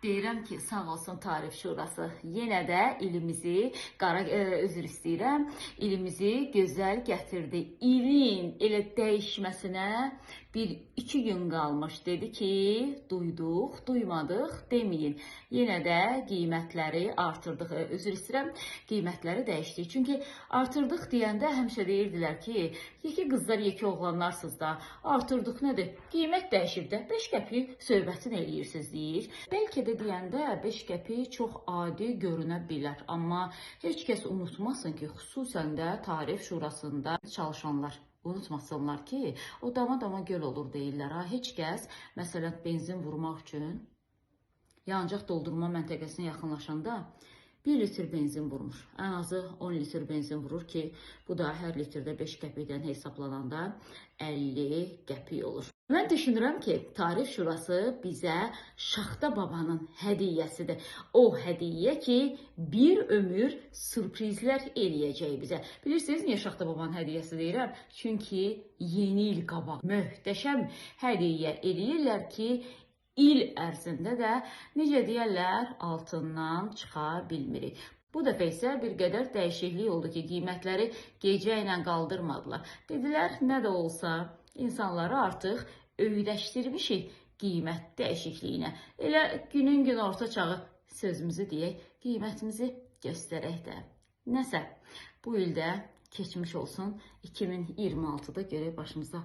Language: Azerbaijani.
Deyirəm ki, sağ olsun Tarif Şurası. Yenə də ilimizi, üzr istəyirəm, ilimizi gözəl gətirdi. İlin elə dəyişməsinə bir iki gün qalmış. Dedi ki, duyduq, duymadıq deməyin. Yenə də qiymətləri artırdıq. Üzr istəyirəm, qiymətləri dəyişdik. Çünki artırdıq deyəndə həmişə deyirdilər ki, yekə qızlar, yekə oğlanlarsınız da, artırdıq nədir? Qiymət dəyişib də 5 qəpik söhbətini eləyirsiniz deyir. Bəlkə də deyəndə 5 qəpik çox adi görünə bilər. Amma heç kəs unutmasın ki, xüsusən də Tarif Şurasında çalışanlar unutmasınlar ki, o dama göl olur deyirlər. Heç kəs, məsələn, benzin vurmaq üçün yanacaq doldurma məntəqəsinə yaxınlaşanda 1 litr benzin vurmur. Ən azı 10 litr benzin vurur ki, bu da hər litrdə 5 qəpikdən hesablananda 50 qəpik olur. Mən düşünürəm ki, Tarif Şurası bizə Şaxta babanın hədiyyəsidir. O hədiyyə ki, bir ömür sürprizlər eləyəcək bizə. Bilirsiniz, niyə Şaxta babanın hədiyyəsi deyirəm? Çünki yeni il qabaq möhtəşəm hədiyyə eləyirlər ki, il ərzində də, necə deyərlər, altından çıxa bilmirik. Bu dəfə isə bir qədər dəyişiklik oldu ki, qiymətləri gecə ilə qaldırmadılar. Dedilər, nə də olsa, insanları artıq öyrəşdirmişik qiymət dəyişikliyinə. Elə günün gün orta çağı sözümüzü deyək, qiymətimizi göstərək də. Nəsə, bu ildə keçmiş olsun, 2026-da görək başımıza